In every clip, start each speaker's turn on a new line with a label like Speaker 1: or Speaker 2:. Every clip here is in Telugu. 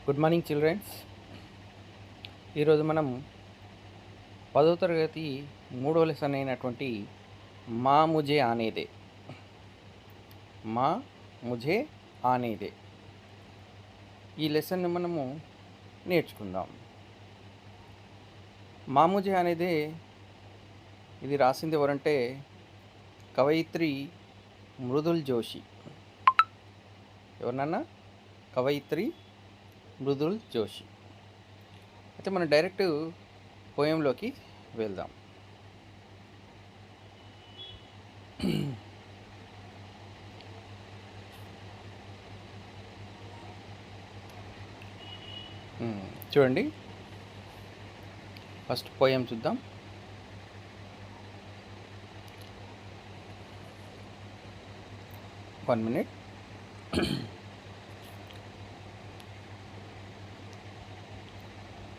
Speaker 1: Good morning children's. ఈరోజు మనం 10వ తరగతి మూడో లెసన్ అయినటువంటి మా ముझे ఆనే దే మా ముझे ఆనే దే ఈ లెసన్ని మనము నేర్చుకుందాం. మా ముझे ఆనే దే ఇది రాసింది ఎవరంటే కవయిత్రి మృదుల్ జోషి. ఎవరినన్నా? కవయిత్రి మృదుల్ జోషి. అయితే మనం డైరెక్ట్ పోయంలోకి వెళ్దాం. చూడండి, ఫస్ట్ పోయం చూద్దాం. One minute.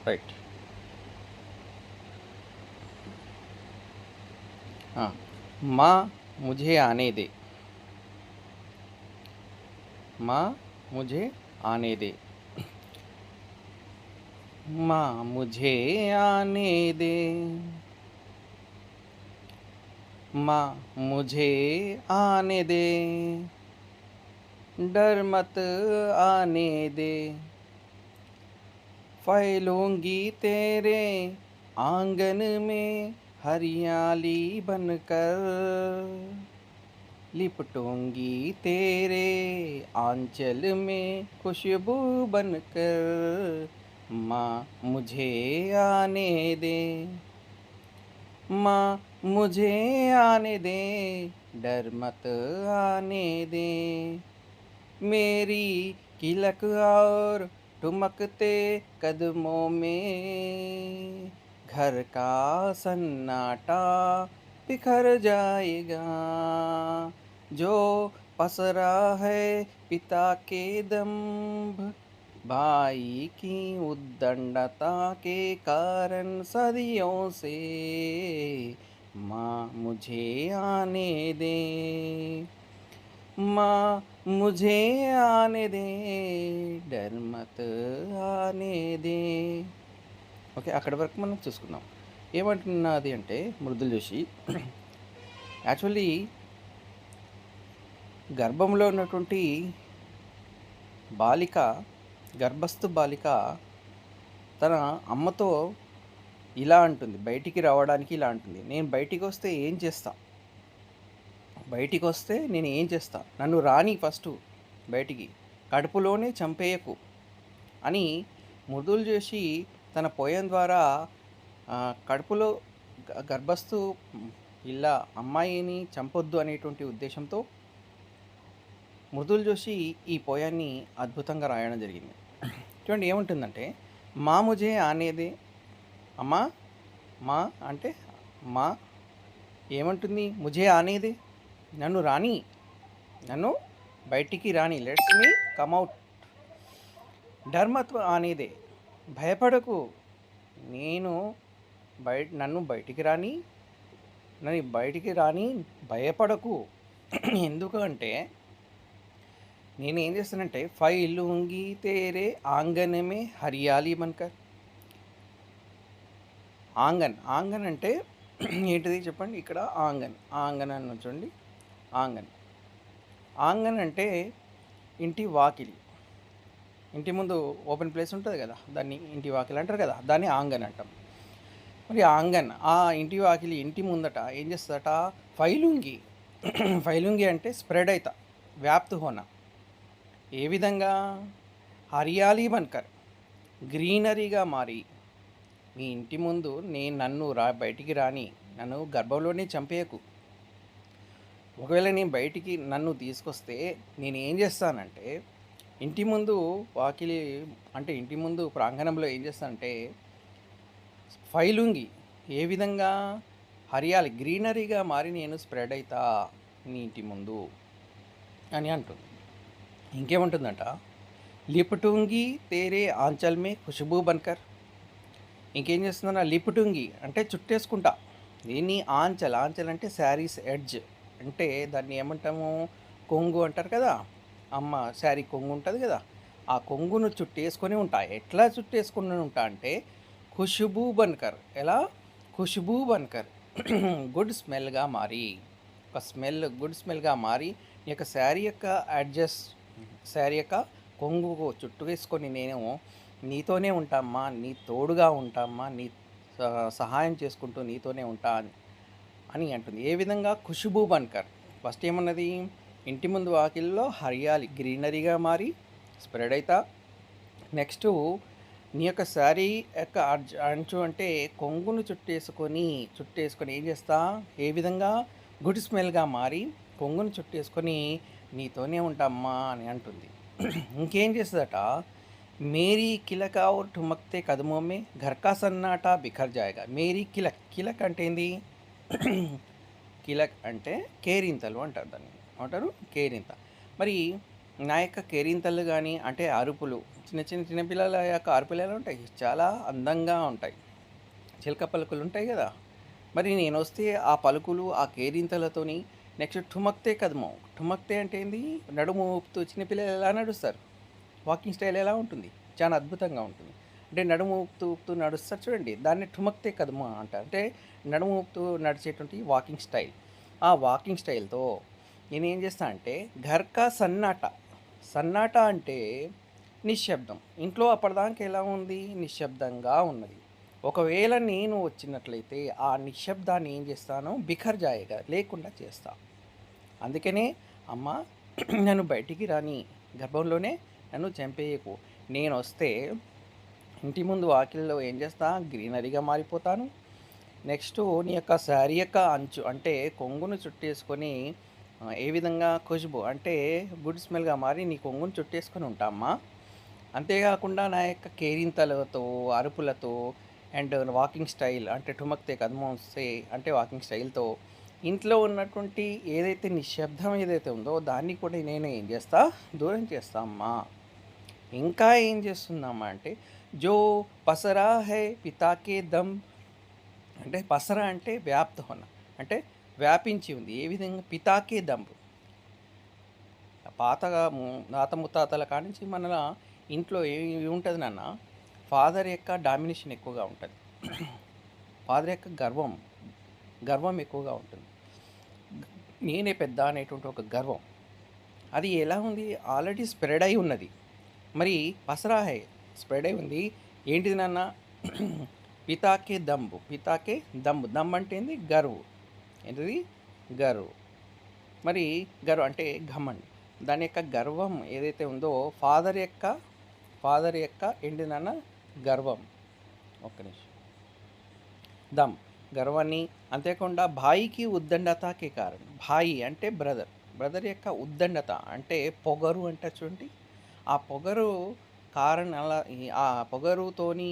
Speaker 1: రైట్. माँ मुझे आने दे, माँ मुझे आने दे, माँ मुझे आने दे, माँ मुझे आने दे, डर मत आने दे, फैलूंगी तेरे आंगन में हरियाली बनकर, लिपटूंगी तेरे आंचल में खुशबू बनकर, माँ मुझे आने दे, माँ मुझे आने दे, डर मत आने दे, मेरी किलक और ठुमकते कदमों में घर का सन्नाटा बिखर जाएगा, जो पसरा है पिता के दंभ, भाई की उद्दंडता के कारण सदियों से, माँ मुझे आने दे, माँ मुझे आने दे, डर मत आने दे. ఓకే, అక్కడి వరకు మనం చూసుకుందాం. ఏమంటున్నది అంటే మృదుల్ జోషి, యాక్చువల్లీ గర్భంలో ఉన్నటువంటి బాలిక, గర్భస్థ బాలిక తన అమ్మతో ఇలా అంటుంది, బయటికి రావడానికి ఇలా అంటుంది, నేను బయటికి వస్తే ఏం చేస్తా, బయటికి వస్తే నేను ఏం చేస్తా, నన్ను రాని ఫస్ట్ బయటికి, కడుపులోనే చంపేయకు అని మృదుల్ జోషి తన పోయం ద్వారా కడుపులో గర్భస్థు ఇలా అమ్మాయిని చంపొద్దు అనేటువంటి ఉద్దేశంతో మృదుల్ జోషి ఈ పోయాన్ని అద్భుతంగా రాయడం జరిగింది. చూడండి ఏముంటుందంటే, మా ముझे ఆనేదే, అమ్మా మా అంటే మా ఏమంటుంది, ముझे ఆనేదే, నన్ను రాని, నన్ను బయటికి రాని, లెట్స్ మీ కమ్అవుట్, డర్మత్ ఆనేదే, భయపడకు, నేను నన్ను బయటికి రాని, నన్ను బయటికి రాని, భయపడకు. ఎందుకంటే నేనేం చేస్తానంటే, ఫైలూంగి తేరే ఆంగనమే హరియాలి బన్కర్. ఆంగన్, ఆంగన్ అంటే ఏంటిది చెప్పండి. ఇక్కడ ఆంగన్, ఆంగన్ అని చూడండి, ఆంగన్, ఆంగన్ అంటే ఇంటి వాకిలి, ఇంటి ముందు ఓపెన్ ప్లేస్ ఉంటుంది కదా, దాన్ని ఇంటి వాకిలి అంటారు కదా, దాన్ని ఆంగన్ అంటాం. మరి ఆంగన్, ఆ ఇంటి వాకిలి, ఇంటి ముందట ఏం చేస్తుందట, ఫైలుంగి, ఫైలుంగి అంటే స్ప్రెడ్ అవుతా, వ్యాప్తు హోనా, ఏ విధంగా, హరియాలి బన్కర్, గ్రీనరీగా మారి, మీ ఇంటి ముందు నన్ను బయటికి రాని, నన్ను గర్భంలోనే చంపేయకు, ఒకవేళ నేను బయటికి నన్ను తీసుకొస్తే నేను ఏం చేస్తానంటే, ఇంటి ముందు వాకిలి అంటే ఇంటి ముందు ప్రాంగణంలో ఏం చేస్తానంటే ఫైలుంగి, ఏ విధంగా, హరియాలి గ్రీనరీగా మారి నేను స్ప్రెడ్ అవుతా నీ ఇంటి ముందు అని అంటుంది. ఇంకేముంటుందంట, లిపటూంగి తేరే ఆంచల్ మే ఖుష్బూ బన్కర్, ఇంకేం చేస్తుందన్న, లిపటూంగి అంటే చుట్టేసుకుంటా, దీన్ని ఆంచల్, ఆంచల్ అంటే శారీస్ ఎడ్జ్, అంటే దాన్ని ఏమంటాము, కొంగు అంటారు కదా, అమ్మ శారీ కొంగు ఉంటుంది కదా, ఆ కొంగును చుట్టేసుకొని ఉంటా. ఎట్లా చుట్టేసుకొని ఉంటా అంటే ఖుషబూ బన్‌కర్. ఎలా? ఖుషబూ బన్‌కర్. గుడ్ స్మెల్‌గా మారి, ఒక గుడ్ స్మెల్‌గా మారి, ఈ యొక్క శారీ యొక్క కొంగు చుట్టూ వేసుకొని నేను నీతోనే ఉంటామ్మా, నీ తోడుగా ఉంటామ్మా, నీ సహాయం చేసుకుంటూ నీతోనే ఉంటా అని అంటుంది. ఏ విధంగా? ఖుషబూ బన్‌కర్. ఫస్ట్ ఏమన్నది? ఇంటి ముందు వాకిలిలో హరియాలి గ్రీనరీగా మారి స్ప్రెడ్ అయితా. నెక్స్టు నీ యొక్క శారీ యొక్క అంచు అంటే కొంగును చుట్టేసుకొని ఏం చేస్తా? ఏ విధంగా? గుడ్ స్మెల్‌గా మారి కొంగును చుట్టేసుకొని నీతోనే ఉంటామ్మా అని అంటుంది. ఇంకేం చేస్తదట? మేరీ కిలక ఔర్ ఠుమక్తే కదమో మే ఘర్ కా సన్నాటా బిఖర్ జాయేగా. మేరీ కిలక్. కిలక్ అంటే ఏంది? కిలక్ అంటే కేరింతలు అంటారు దాన్ని. ఏమంటారు? కేరింత. మరి నా యొక్క కేరింతలు గానీ, అంటే అరుపులు, చిన్న పిల్లల యొక్క అరుపులు ఎలా ఉంటాయి? చాలా అందంగా ఉంటాయి. చిలక పలుకులు ఉంటాయి గదా! మరి నేనొస్తే ఆ పలుకులు, ఆ కేరింతలతోని నెక్స్ట్ ఠుమక్తే కదమో. ఠుమక్తే అంటే ఏంది? నడుము ఊపుతూ చిన్నపిల్లలు ఎలా నడుస్తారు? వాకింగ్ స్టైల్ ఎలా ఉంటుంది? చాలా అద్భుతంగా ఉంటుంది. అంటే నడుము ఊపుతూ నడుస్తారు చూడండి. దాన్ని ఠుమక్తే కదమో అంటారు. అంటే నడుము ఊపుతూ నడిచేటువంటి వాకింగ్ స్టైల్. ఆ వాకింగ్ స్టైల్‌తో నేనేం చేస్తా అంటే ఘర్ కా సన్నాటా. సన్నాటా అంటే నిశ్శబ్దం. ఇంట్లో అప్పటిదాకా ఎలా ఉంది? నిశ్శబ్దంగా ఉన్నది. ఒకవేళ నేను వచ్చినట్లయితే ఆ నిశ్శబ్దాన్ని ఏం చేస్తాను? బిఖర్ జాయేగా లేకుండా చేస్తా. అందుకనే అమ్మ నన్ను బయటికి రాని, గర్భంలోనే నన్ను చంపేయకు. నేనొస్తే ఇంటి ముందు వాకిలిలో ఏం చేస్తా? గ్రీనరీగా మారిపోతాను. నెక్స్టు నీ యొక్క శారీ యొక్క అంచు అంటే కొంగును చుట్టేసుకొని ఏ విధంగా? ఖుష్బు అంటే గుడ్ స్మెల్‌గా మారి నీ కొంగును చుట్టేసుకొని ఉంటా అమ్మా. అంతేగాకుండా నా యొక్క కేరింతలతో, అరుపులతో అండ్ వాకింగ్ స్టైల్ అంటే ఠుమక్తే కదమోం సే అంటే వాకింగ్ స్టైల్‌తో ఇంట్లో ఉన్నటువంటి ఏదైతే నిశ్శబ్దం ఏదైతే ఉందో దాన్ని కూడా నేను ఏం చేస్తా? దూరం చేస్తా అమ్మా. ఇంకా ఏం చేస్తుందమ్మా అంటే జో పసరా హై పితాకే దమ్ అంటే పసరా అంటే వ్యాప్త హోన. అంటే వ్యాపించి ఉంది. ఏ విధంగా? పితాకే దంబు. పాతగా తాత ముత్తాతల కాడ్నుంచి మన ఇంట్లో ఏముంటది నాన్న? ఫాదర్ యొక్క డామినేషన్ ఎక్కువగా ఉంటది. ఫాదర్ యొక్క గర్వం ఎక్కువగా ఉంటుంది. నేనే పెద్ద అనేటువంటి ఒక గర్వం. అది ఎలా ఉంది? ఆల్రెడీ స్ప్రెడ్ అయి ఉన్నది. మరి పసరా హై స్ప్రెడ్ అయి ఉంది. ఏంటిది నాన్న? పితాకే దంబు. పితాకే దంబు. దమ్ అంటే ఏంది? గర్వ్. ఏంటిది? గర్వ్. మరి గర్వ్ అంటే ఘమండ్. దాని యొక్క గర్వం ఏదైతే ఉందో ఫాదర్ యొక్క ఏంటిది నాన్న? గర్వం. ఒక్క నిమిషం. దమ్ గర్వాన్ని అంతేకాకుండా భాయికి ఉద్దండతకి కారణం. భాయి అంటే బ్రదర్. బ్రదర్ యొక్క ఉద్దండత అంటే పొగరు అంటారు చూడండి. ఆ పొగరు కారణాల ఆ పొగరుతోని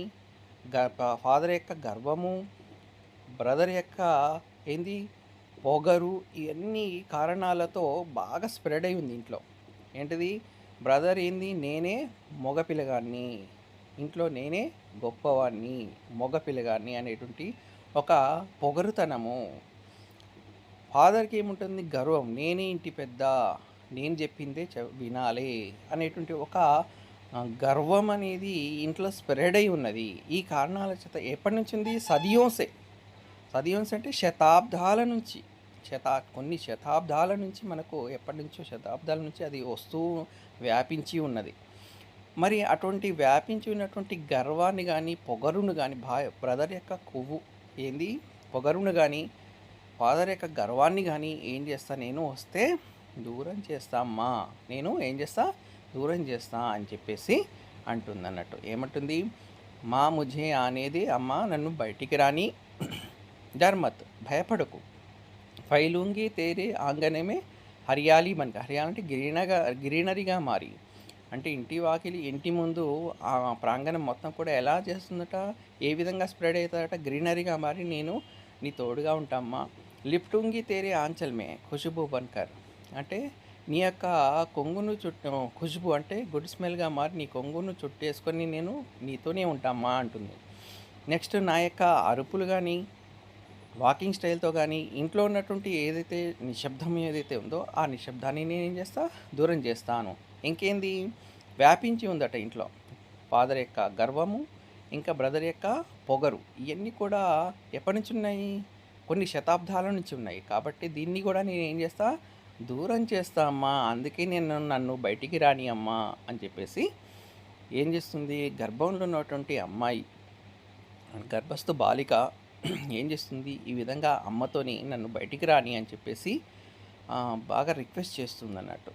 Speaker 1: ఫాదర్ యొక్క గర్వము, బ్రదర్ యొక్క ఏంది? పొగరు ఇవన్నీ కారణాలతో బాగా స్ప్రెడ్ అయి ఉంది ఇంట్లో. ఏంటిది? బ్రదర్ ఏంది? నేనే మగ పిల్లగాడిని. ఇంట్లో నేనే గొప్పవాడిని, మగ పిల్లగాడిని అనేటువంటి ఒక పొగరుతనము. ఫాదర్‌కి ఏముంటుంది? గర్వం. నేనే ఇంటి పెద్ద. నేను చెప్పిందే వినాలి అనేటువంటి ఒక గర్వం అనేది ఇంట్లో స్ప్రెడ్ అయి ఉన్నది. ఈ కారణాల చేత ఎప్పటినుంచి ఉంది? సదియోసే. సదియోన్స్ అంటే శతాబ్దాల నుంచి. కొన్ని శతాబ్దాల నుంచి మనకు ఎప్పటినుంచో శతాబ్దాల నుంచి అది వస్తూ వ్యాపించి ఉన్నది. మరి అటువంటి వ్యాపించి ఉన్నటువంటి గర్వాన్ని గానీ, పొగరును గానీ బ్రదర్ యొక్క కొవ్వు ఏంది? పొగరును గానీ, ఫాదర్ యొక్క గర్వాన్ని గానీ ఏం చేస్తా? నేను వస్తే దూరం చేస్తా అమ్మా. నేను ఏం చేస్తా? దూరం చేస్తా అని చెప్పేసి అంటుందన్నట్టు. ఏమంటుంది? మా ముझे అనేది అమ్మ నన్ను బయటికి రాని, డర్ మత్ భయపడకు. ఫైలూంగి తేరే ఆంగనే మే హరియాలీ బన్‌కర్. హరియాలి అంటే గ్రీనరీగా మారి. అంటే ఇంటి ముందు ఆ ప్రాంగణం మొత్తం కూడా ఎలా చేస్తుందట? ఏ విధంగా స్ప్రెడ్ అవుతుందట? గ్రీనరీగా మారి నేను నీ తోడుగా ఉంటా అమ్మా. లిప్టుంగి తేరే ఆంచల్ మే ఖుష్బూ బన్‌కర్. అంటే నీ యొక్క కొంగును ఖుష్బూ అంటే గుడ్ స్మెల్‌గా మారి నీ కొంగును చుట్టేసుకొని నేను నీతోనే ఉంటా అమ్మా అంటుంది. నెక్స్ట్ నా యొక్క అరుపులు గానీ, వాకింగ్ స్టైల్‌తో గానీ, ఇంట్లో ఉన్నటువంటి ఏదైతే నిశ్శబ్దం ఏదైతే ఉందో, ఆ నిశ్శబ్దాన్ని నేనేం చేస్తా? దూరం చేస్తాను. ఇంకేంది? వ్యాపించి ఉందట ఇంట్లో. ఫాదర్ యొక్క గర్వము, ఇంకా బ్రదర్ యొక్క పొగరు. ఇయన్నీ కూడా ఎప్పటినుంచున్నాయి? కొన్ని శతాబ్దాల నుంచి ఉన్నాయి. కాబట్టి దీన్ని గూడా నేనేం చేస్తా? దూరం చేస్తా అమ్మా. అందుకే నన్ను బయటికి రాని అమ్మా అని చెప్పేసి ఏం చేస్తుంది? గర్భంలో ఉన్నటువంటి అమ్మాయి, గర్భస్థ బాలిక ఏం చేస్తుంది? ఈ విధంగా అమ్మతోని నన్ను బయటికి రాని అని చెప్పేసి బాగా రిక్వెస్ట్ చేస్తుందన్నట్టు.